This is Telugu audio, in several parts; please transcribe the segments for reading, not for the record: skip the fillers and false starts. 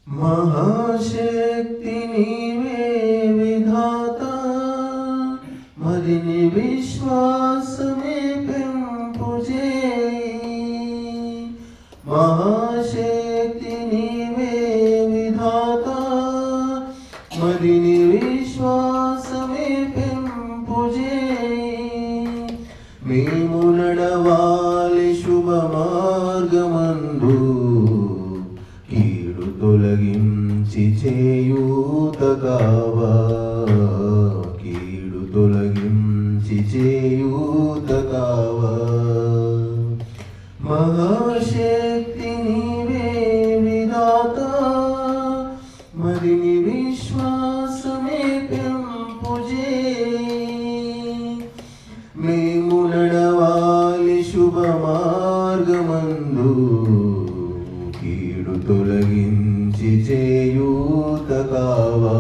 మహాశక్తి నీవే విధాత, మదిని విశ్వాసమే పెంపు చేయి. మహాశక్తి నీవే విధాత, మదిని విశ్వాసమే పెంపు చేయి. మేము నడవాలి శుభ మార్గమందు, కీడు తొలగించి చేయూత కావా. కీడు తొలగించి చేయూత కావా. మహాశక్తి నీవే విధాత, మదిని విశ్వాసమే పెంపు చేయి. మేము నడవాలి శుభ మార్గమందు, కీడు తొలగించి చేయూత కావా.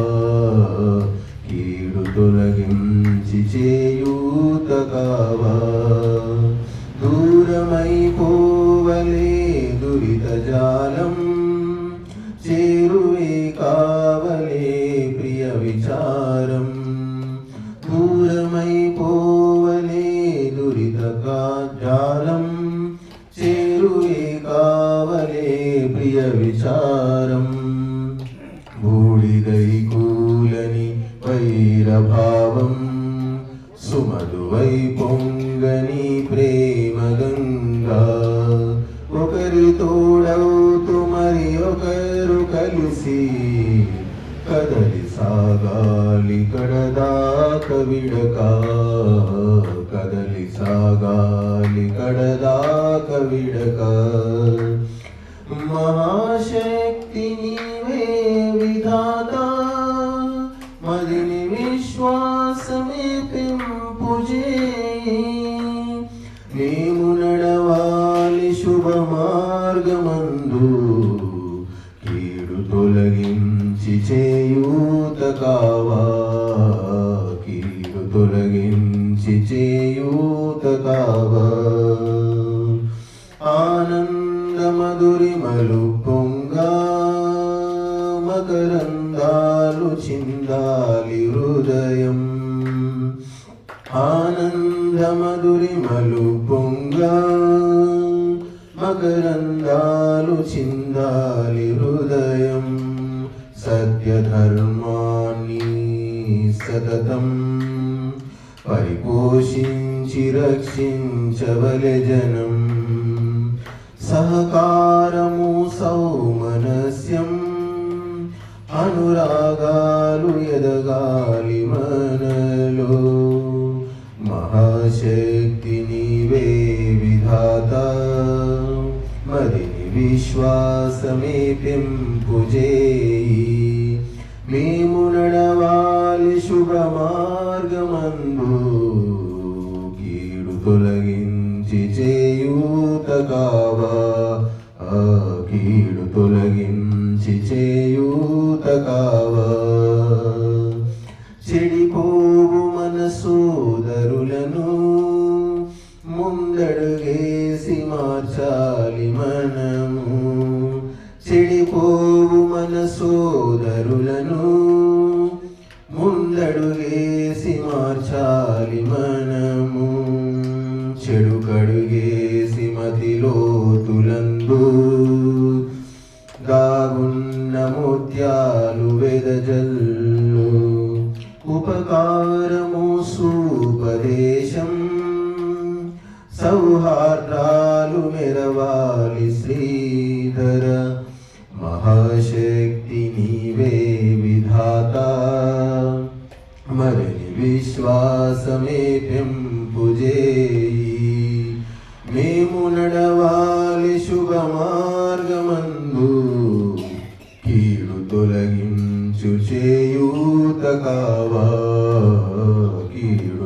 కీడు తొలగించి చేయూత కావా. దూరమైపోవలే దురిత జాలం, చేరువే కావలే ప్రియ విచారం. దూరమైపోవలే దురిత జాలం, చేరువే కావలే ప్రియ విచారం. బూడిదై కూలని వైరభావం, సుమధువై పొంగని ప్రేమ గంగా. ఒకరి తోడవుతూ మరి ఒకరు కలిసి, కదలి సాగాలి కడదాక విడక. కదలి సాగాలి కడదాక విడక. మహాశక్తి నీవే విధాత, మదిని విశ్వాసమే పెంపు చేయి. మేము నడవాలి శుభ మార్గమందు, కీడు తొలగించి చేయూత కావా. కీడు తొలగించి చేయూత కావా. ఆనంద మధురిమలు పొంగా, మకరందాలు చిందాలి హృదయం. ఆనంద మధురిమలు పొంగా, మకరందాలు చిందాలి హృదయం. సత్యధర్మాన్ని సతతం పరిపోషించి రక్షించవలె జనం. సహకారము సౌమనస్యం, అనురాగాలు ఎదగాలి మనలో. మహాశక్తి నీవే విధాత, మదిని విశ్వాసమే పెంపు చేయి. మేము నడవాలి శుభ మార్గమందు, కీడు తొలగించి చేయూత కావా. కీడు తొలగించి చేయూత కావా. చెడిపోవు మన సోదరులను ముందడుగేసి మార్చాలి మనము. చెడిపోవు మన సోదరులను ముందడుగేసి మార్చాలి మనము. చెడు కడుగేసి మతిలోతులందు, దాగున్న ముత్యాలు వెదజల్లు. ఉపకారము సూపదేశం, సౌహార్దాలు మెరవాలి శ్రీధర. మహాశక్తి నీవే విధాత, మరిని విశ్వాసమే పెంపు చేయి. మేము నడవాలి శుభ మార్గమందు, కీడు తొలగించు చేయూత కావా. కీడు